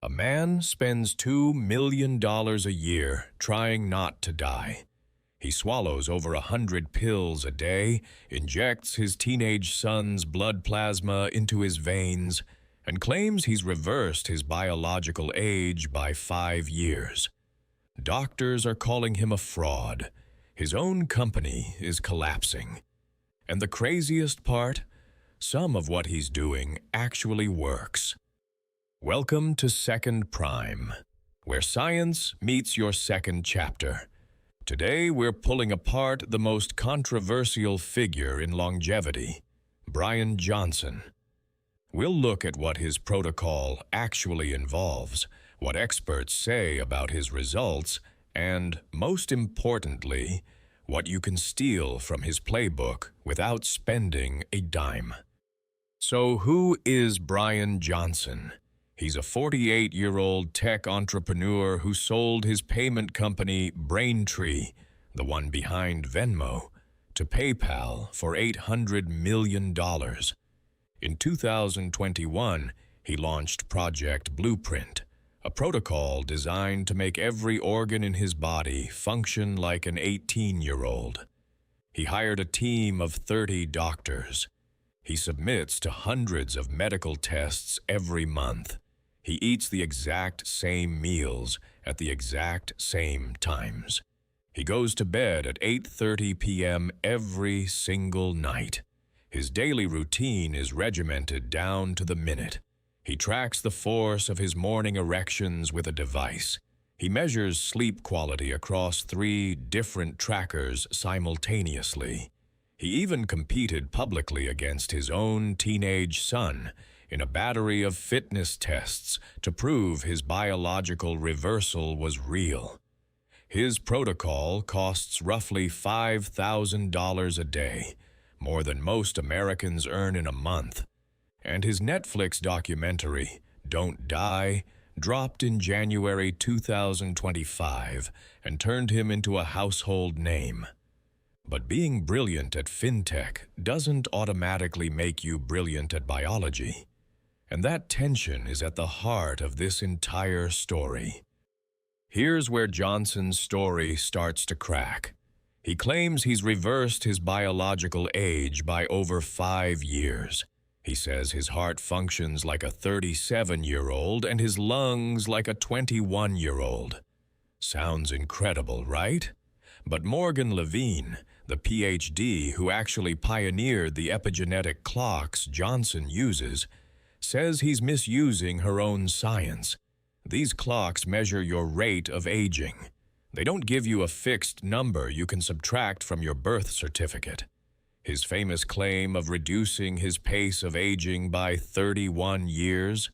A man spends $2 million a year trying not to die. He swallows over 100 pills a day, injects his teenage son's blood plasma into his veins, and claims he's reversed his biological age by 5 years. Doctors are calling him a fraud. His own company is collapsing. And the craziest part? Some of what he's doing actually works. Welcome to Second Prime, where science meets your second chapter. Today we're pulling apart the most controversial figure in longevity, Bryan Johnson. We'll look at what his protocol actually involves, what experts say about his results, and, most importantly, what you can steal from his playbook without spending a dime. So who is Bryan Johnson? He's a 48-year-old tech entrepreneur who sold his payment company Braintree, the one behind Venmo, to PayPal for $800 million. In 2021, he launched Project Blueprint, a protocol designed to make every organ in his body function like an 18-year-old. He hired a team of 30 doctors. He submits to hundreds of medical tests every month. He eats the exact same meals at the exact same times. He goes to bed at 8:30 p.m. every single night. His daily routine is regimented down to the minute. He tracks the force of his morning erections with a device. He measures sleep quality across 3 different trackers simultaneously. He even competed publicly against his own teenage son in a battery of fitness tests to prove his biological reversal was real. His protocol costs roughly $5,000 a day, more than most Americans earn in a month. And his Netflix documentary, Don't Die, dropped in January 2025 and turned him into a household name. But being brilliant at fintech doesn't automatically make you brilliant at biology. And that tension is at the heart of this entire story. Here's where Johnson's story starts to crack. He claims he's reversed his biological age by over 5 years. He says his heart functions like a 37-year-old and his lungs like a 21-year-old. Sounds incredible, right? But Morgan Levine, the PhD who actually pioneered the epigenetic clocks Johnson uses, says he's misusing her own science. These clocks measure your rate of aging. They don't give you a fixed number you can subtract from your birth certificate. His famous claim of reducing his pace of aging by 31 years?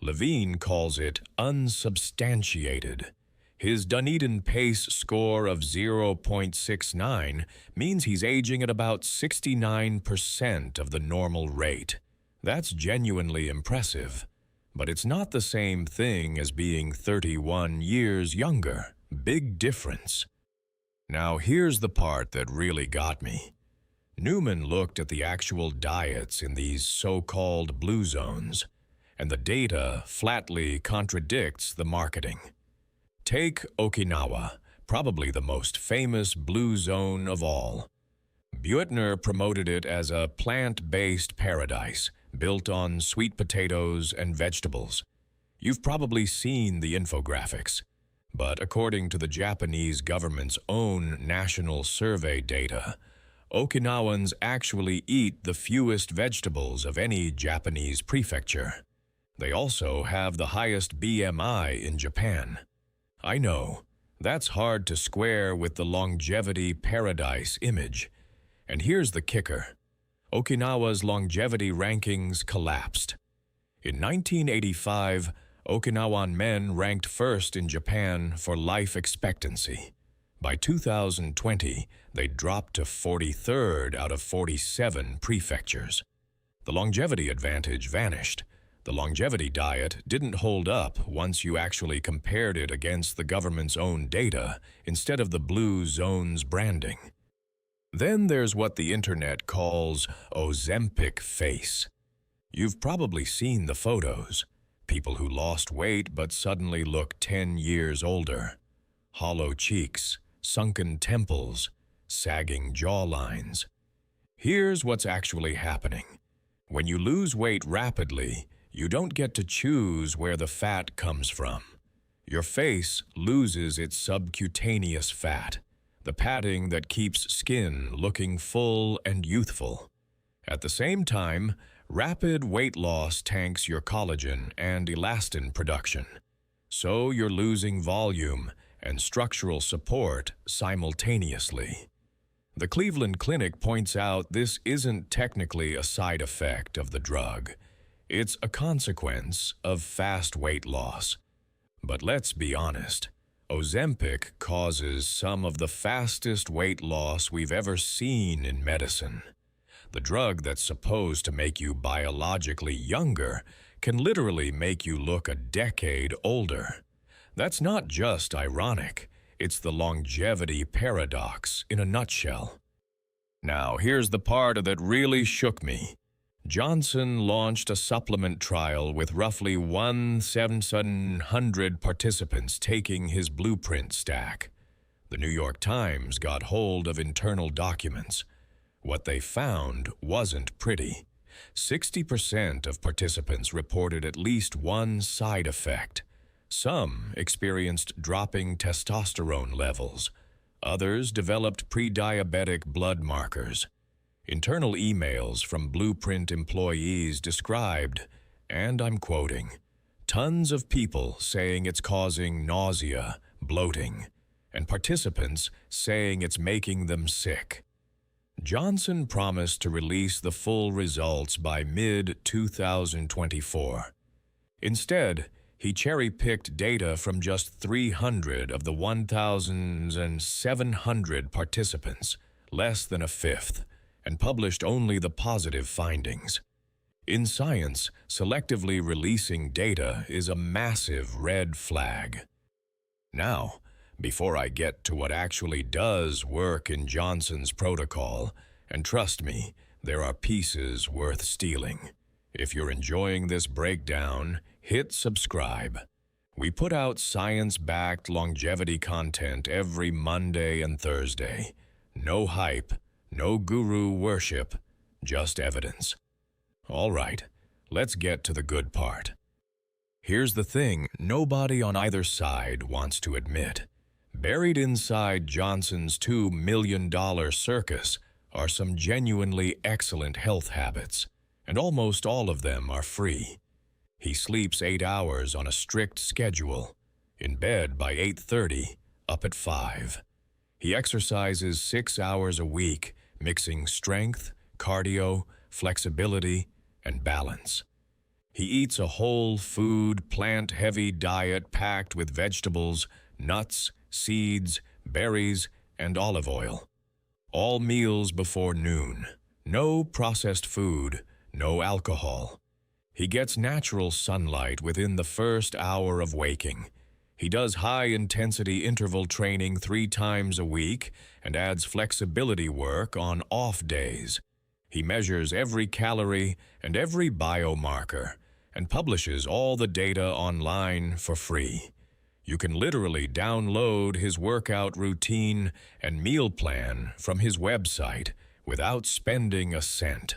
Levine calls it unsubstantiated. His Dunedin pace score of 0.69 means he's aging at about 69% of the normal rate. That's genuinely impressive, but it's not the same thing as being 31 years younger. Big difference. Now here's the part that really got me. Newman looked at the actual diets in these so-called blue zones, and the data flatly contradicts the marketing. Take Okinawa, probably the most famous blue zone of all. Buettner promoted it as a plant-based paradise, built on sweet potatoes and vegetables. You've probably seen the infographics, but according to the Japanese government's own national survey data, Okinawans actually eat the fewest vegetables of any Japanese prefecture. They also have the highest BMI in Japan. I know, that's hard to square with the longevity paradise image. And here's the kicker. Okinawa's longevity rankings collapsed. In 1985, Okinawan men ranked first in Japan for life expectancy. By 2020, they dropped to 43rd out of 47 prefectures. The longevity advantage vanished. The longevity diet didn't hold up once you actually compared it against the government's own data instead of the blue zone's branding. Then there's what the internet calls Ozempic face. You've probably seen the photos. People who lost weight but suddenly look 10 years older. Hollow cheeks, sunken temples, sagging jawlines. Here's what's actually happening. When you lose weight rapidly, you don't get to choose where the fat comes from. Your face loses its subcutaneous fat, the padding that keeps skin looking full and youthful. At the same time, rapid weight loss tanks your collagen and elastin production. So you're losing volume and structural support simultaneously. The Cleveland Clinic points out this isn't technically a side effect of the drug. It's a consequence of fast weight loss. But let's be honest, Ozempic causes some of the fastest weight loss we've ever seen in medicine. The drug that's supposed to make you biologically younger can literally make you look a decade older. That's not just ironic. It's the longevity paradox in a nutshell. Now, here's the part that really shook me. Johnson launched a supplement trial with roughly 1,700 participants taking his blueprint stack. The New York Times got hold of internal documents. What they found wasn't pretty. 60% of participants reported at least one side effect. Some experienced dropping testosterone levels. Others developed pre-diabetic blood markers. Internal emails from Blueprint employees described, and I'm quoting, tons of people saying it's causing nausea, bloating, and participants saying it's making them sick. Johnson promised to release the full results by mid-2024. Instead, he cherry-picked data from just 300 of the 1,700 participants, less than a fifth, and published only the positive findings. In science, selectively releasing data is a massive red flag. Now, before I get to what actually does work in Johnson's protocol, and trust me, there are pieces worth stealing. If you're enjoying this breakdown, hit subscribe. We put out science-backed longevity content every Monday and Thursday. No hype, no guru worship, just evidence. All right, let's get to the good part. Here's the thing nobody on either side wants to admit. Buried inside Johnson's $2 million circus are some genuinely excellent health habits, and almost all of them are free. He sleeps 8 hours on a strict schedule, in bed by 8:30, up at 5. He exercises 6 hours a week, mixing strength, cardio, flexibility, and balance. He eats a whole food, plant-heavy diet packed with vegetables, nuts, seeds, berries, and olive oil. All meals before noon. No processed food, no alcohol. He gets natural sunlight within the first hour of waking. He does high-intensity interval training 3 times a week and adds flexibility work on off days. He measures every calorie and every biomarker and publishes all the data online for free. You can literally download his workout routine and meal plan from his website without spending a cent.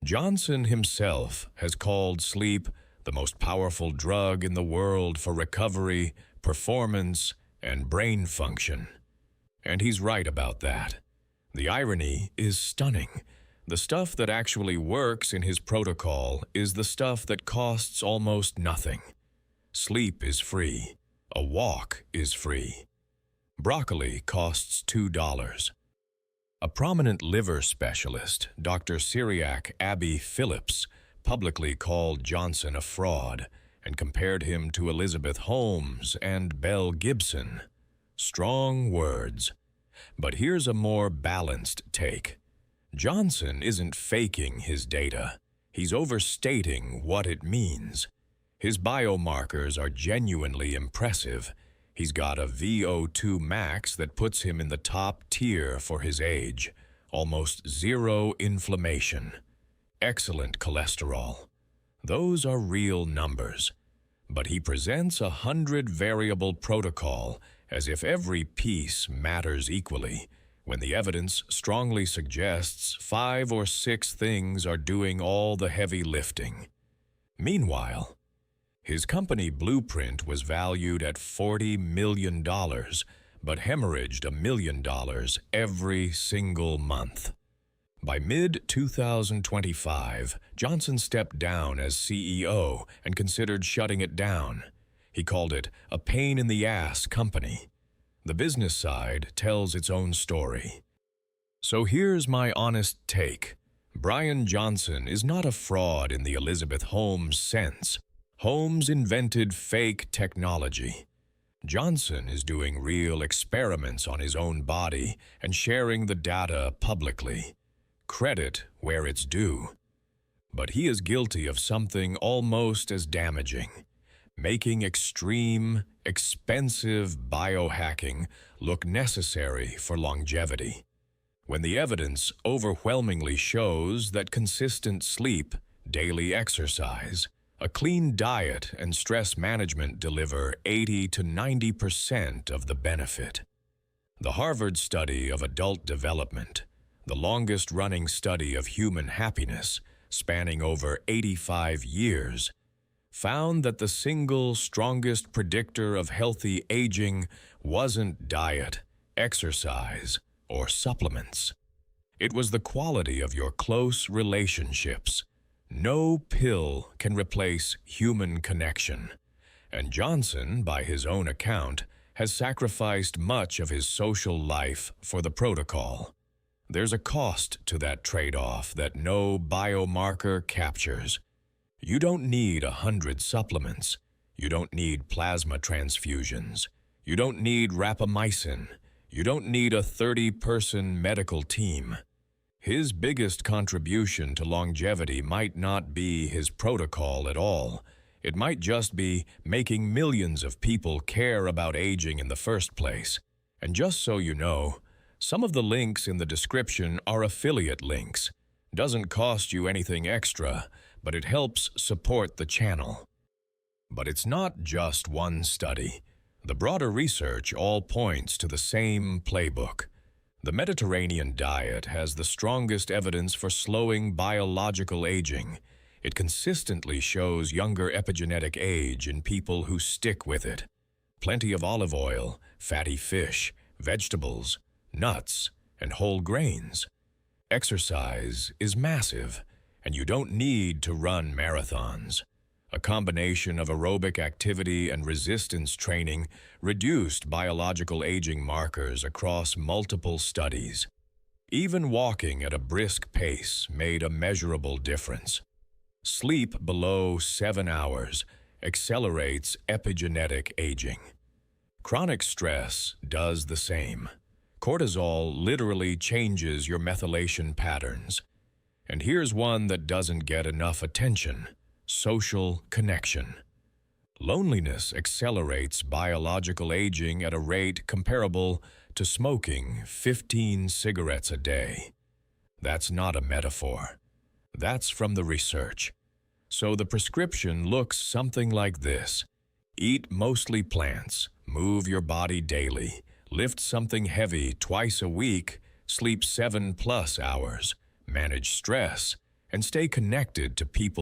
Johnson himself has called sleep the most powerful drug in the world for recovery, performance, and brain function. And he's right about that. The irony is stunning. The stuff that actually works in his protocol is the stuff that costs almost nothing. Sleep is free. A walk is free. Broccoli costs $2. A prominent liver specialist, Dr. Cyriac Abby Phillips, publicly called Johnson a fraud and compared him to Elizabeth Holmes and Belle Gibson. Strong words. But here's a more balanced take. Johnson isn't faking his data. He's overstating what it means. His biomarkers are genuinely impressive. He's got a VO2 max that puts him in the top tier for his age. Almost zero inflammation. Excellent cholesterol. Those are real numbers. But he presents a 100-variable protocol as if every piece matters equally, when the evidence strongly suggests 5 or 6 things are doing all the heavy lifting. Meanwhile, his company Blueprint was valued at $40 million, but hemorrhaged $1 million every single month. By mid-2025, Johnson stepped down as CEO and considered shutting it down. He called it a pain-in-the-ass company. The business side tells its own story. So here's my honest take. Bryan Johnson is not a fraud in the Elizabeth Holmes sense. Holmes invented fake technology. Johnson is doing real experiments on his own body and sharing the data publicly. Credit where it's due. But he is guilty of something almost as damaging, making extreme, expensive biohacking look necessary for longevity, when the evidence overwhelmingly shows that consistent sleep, daily exercise, a clean diet, and stress management deliver 80 to 90% of the benefit. The Harvard study of adult development, the longest-running study of human happiness, spanning over 85 years, found that the single strongest predictor of healthy aging wasn't diet, exercise, or supplements. It was the quality of your close relationships. No pill can replace human connection, and Johnson, by his own account, has sacrificed much of his social life for the protocol. There's a cost to that trade-off that no biomarker captures. You don't need 100 supplements. You don't need plasma transfusions. You don't need rapamycin. You don't need a 30-person medical team. His biggest contribution to longevity might not be his protocol at all. It might just be making millions of people care about aging in the first place. And just so you know, some of the links in the description are affiliate links. Doesn't cost you anything extra, but it helps support the channel. But it's not just one study. The broader research all points to the same playbook. The Mediterranean diet has the strongest evidence for slowing biological aging. It consistently shows younger epigenetic age in people who stick with it. Plenty of olive oil, fatty fish, vegetables, nuts, and whole grains. Exercise is massive, and you don't need to run marathons. A combination of aerobic activity and resistance training reduced biological aging markers across multiple studies. Even walking at a brisk pace made a measurable difference. Sleep below 7 hours accelerates epigenetic aging. Chronic stress does the same. Cortisol literally changes your methylation patterns. And here's one that doesn't get enough attention: social connection. Loneliness accelerates biological aging at a rate comparable to smoking 15 cigarettes a day. That's not a metaphor. That's from the research. So the prescription looks something like this: eat mostly plants, move your body daily, lift something heavy twice a week, sleep 7+ hours, manage stress, and stay connected to people